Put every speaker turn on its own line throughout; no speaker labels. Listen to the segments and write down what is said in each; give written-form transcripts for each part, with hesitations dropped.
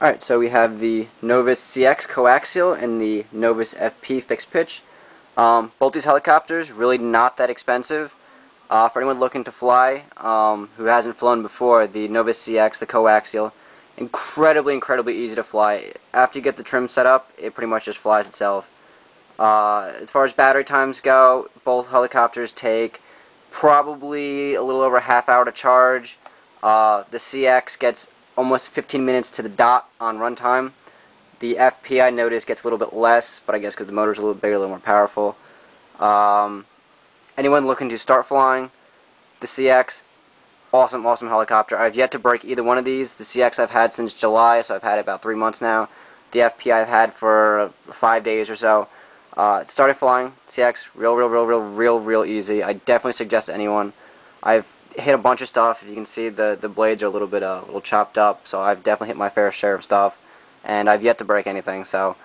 Alright, so we have the Novus CX coaxial and the Novus FP fixed pitch. Both these helicopters really not that expensive. For anyone looking to fly who hasn't flown before, the Novus CX, the coaxial, incredibly easy to fly. After you get the trim set up, it pretty much just flies itself. As far as battery times go, both helicopters take probably a little over a half hour to charge. The CX gets almost 15 minutes to the dot on runtime. The FP, I noticed, gets a little bit less, but I guess because the motor's a little bigger, a little more powerful. Anyone looking to start flying, the CX, awesome helicopter. I've yet to break either one of these. The CX I've had since July, so I've had it about 3 months now. The FP I've had for 5 days or so. Started flying, CX, real easy. I definitely suggest to anyone. I've hit a bunch of stuff. If you can see, the blades are a little chopped up, so I've definitely hit my fair share of stuff, and I've yet to break anything. So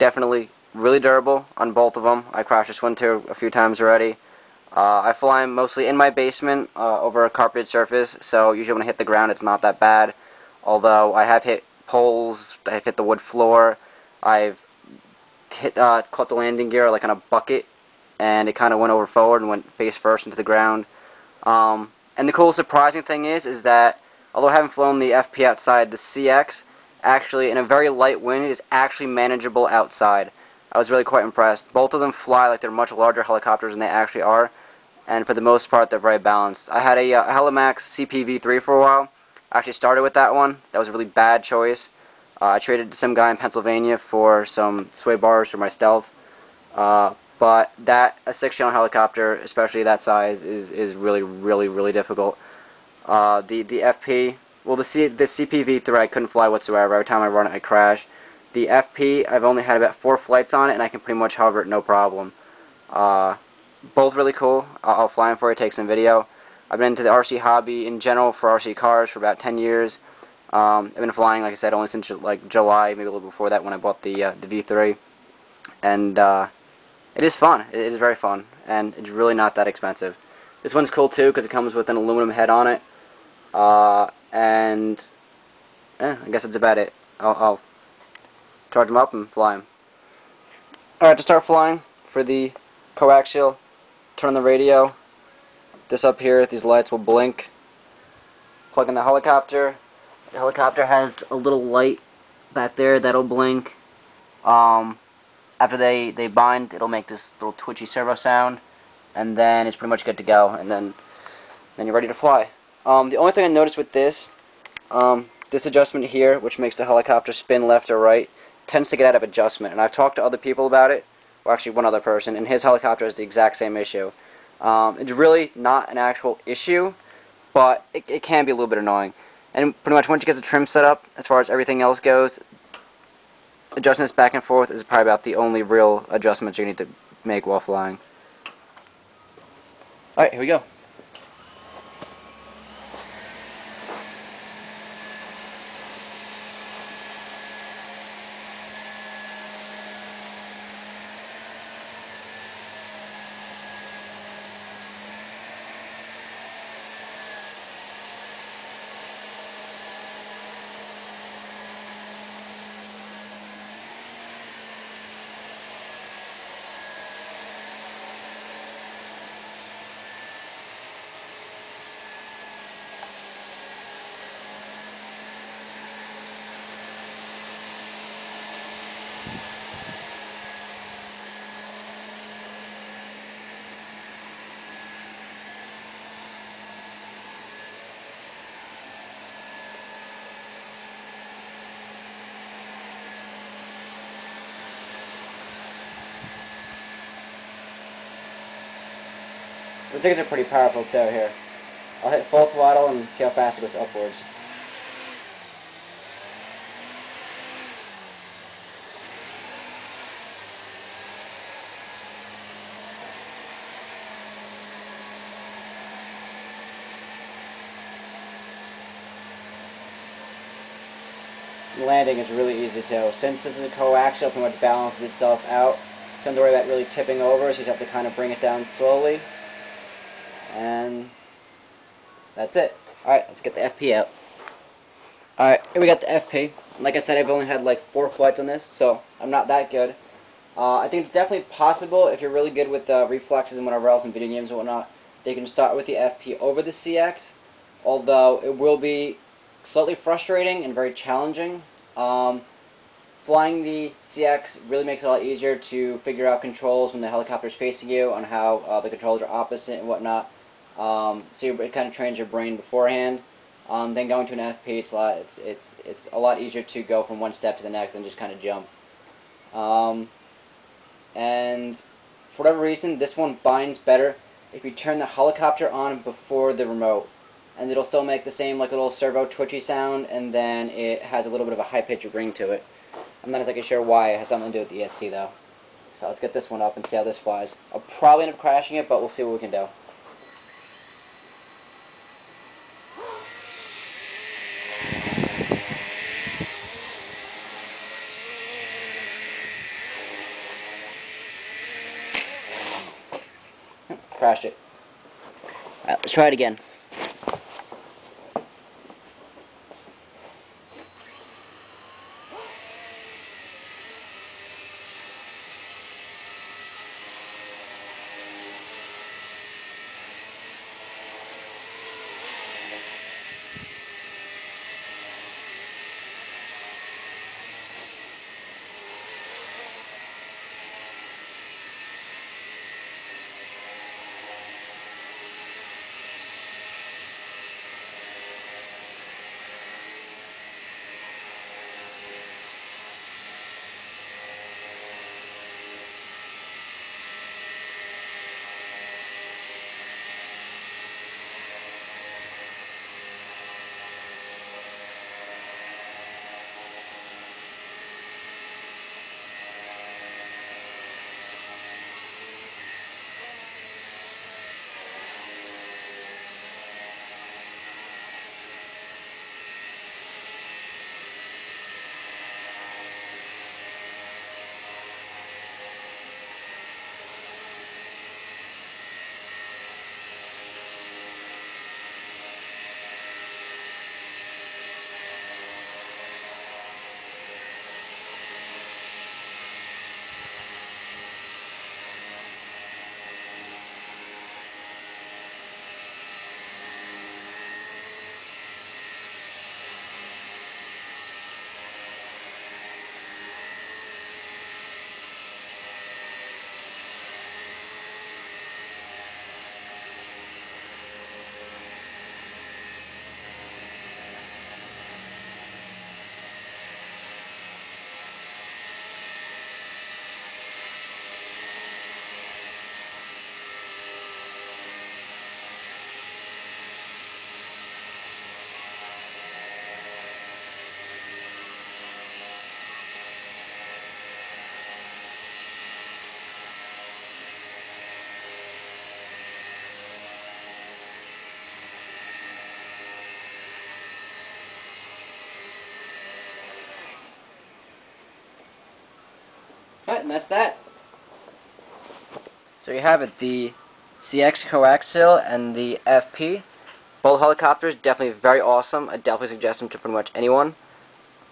definitely really durable on both of them. I crashed this one too a few times already. I fly them mostly in my basement over a carpeted surface, so usually when I hit the ground it's not that bad, although I have hit poles, I've hit the wood floor, I've caught the landing gear like on a bucket, and it kind of went over forward and went face first into the ground. And the cool surprising thing is that although I haven't flown the FP outside, the CX actually, in a very light wind, is actually manageable outside. I was really quite impressed. Both of them fly like they're much larger helicopters than they actually are, and for the most part they're very balanced. I had a Helimax CPV3 for a while. I actually started with that one. That was a really bad choice. I traded to some guy in Pennsylvania for some sway bars for my stealth. But a 6-channel helicopter, especially that size, is really difficult. The FP, well, the CPV3 I couldn't fly whatsoever. Every time I run it, I crash. The FP, I've only had about 4 flights on it, and I can pretty much hover it no problem. Both really cool. I'll fly them for you, take some video. I've been into the RC hobby in general for RC cars for about 10 years. I've been flying, like I said, only since like July, maybe a little before that when I bought the V3, and it is fun. It is very fun, and it's really not that expensive. This one's cool too because it comes with an aluminum head on it, and I guess that's about it. I'll charge them up and fly them. Alright, to start flying for the coaxial, turn on the radio. This up here, these lights will blink. Plug in the helicopter. The helicopter has a little light back there that'll blink. After they bind, it'll make this little twitchy servo sound, and then it's pretty much good to go, and then you're ready to fly. The only thing I noticed with this adjustment here, which makes the helicopter spin left or right, tends to get out of adjustment, and I've talked to other people about it, or actually one other person, and his helicopter has the exact same issue. It's really not an actual issue, but it can be a little bit annoying. And pretty much once you get the trim set up, as far as everything else goes, adjusting this back and forth is probably about the only real adjustments you need to make while flying. Alright, here we go. The things are pretty powerful too here. I'll hit full throttle and see how fast it goes upwards. Landing is really easy too. Since this is a coaxial, it pretty much balances itself out. So don't have to worry about really tipping over, so you just have to kind of bring it down slowly. And that's it. Alright, let's get the FP out. Alright, here we got the FP. Like I said, I've only had like 4 flights on this, so I'm not that good. I think it's definitely possible if you're really good with reflexes and whatever else in video games and whatnot, they can start with the FP over the CX, although it will be slightly frustrating and very challenging. Flying the CX really makes it a lot easier to figure out controls when the helicopter is facing you on how the controls are opposite and whatnot. So it kind of trains your brain beforehand. Then going to an FP, it's a lot easier to go from one step to the next and just kind of jump. And for whatever reason, this one binds better if you turn the helicopter on before the remote, and it'll still make the same like little servo twitchy sound, and then it has a little bit of a high pitched ring to it. I'm not exactly sure why. It has something to do with the ESC though. So let's get this one up and see how this flies. I'll probably end up crashing it, but we'll see what we can do. Crashed it. Alright, let's try it again. Alright, and that's that. So you have it, the CX coaxial and the FP. Both helicopters, definitely very awesome. I definitely suggest them to pretty much anyone.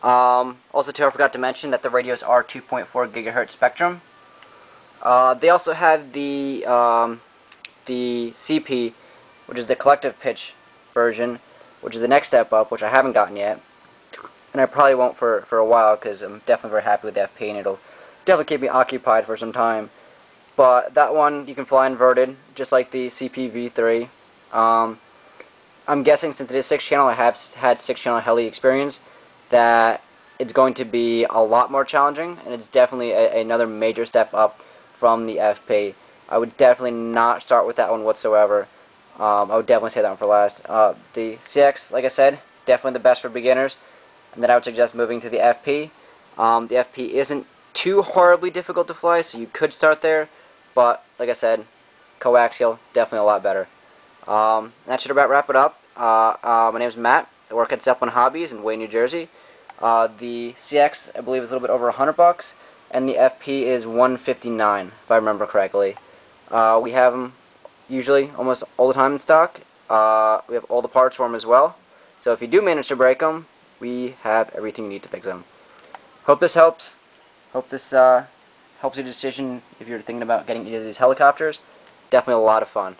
Also too, I forgot to mention that the radios are 2.4 gigahertz spectrum. They also have the CP, which is the collective pitch version, which is the next step up, which I haven't gotten yet. And I probably won't for a while, because I'm definitely very happy with the FP, and it'll definitely keep me occupied for some time. But that one, you can fly inverted, just like the CP-V3. I'm guessing since it is 6-channel, I have had 6-channel heli experience, that it's going to be a lot more challenging, and it's definitely another major step up from the FP. I would definitely not start with that one whatsoever. I would definitely say that one for last. The CX, like I said, definitely the best for beginners, and then I would suggest moving to the FP. The FP isn't too horribly difficult to fly, so you could start there, but like I said, coaxial, definitely a lot better. That should about wrap it up. My name is Matt. I work at Zeppelin Hobbies in Wayne, New Jersey. The CX, I believe, is a little bit over $100, and the FP is $159, if I remember correctly. We have them usually almost all the time in stock. We have all the parts for them as well. So if you do manage to break them, we have everything you need to fix them. Hope this helps. Hope this helps your decision if you're thinking about getting either of these helicopters. Definitely a lot of fun.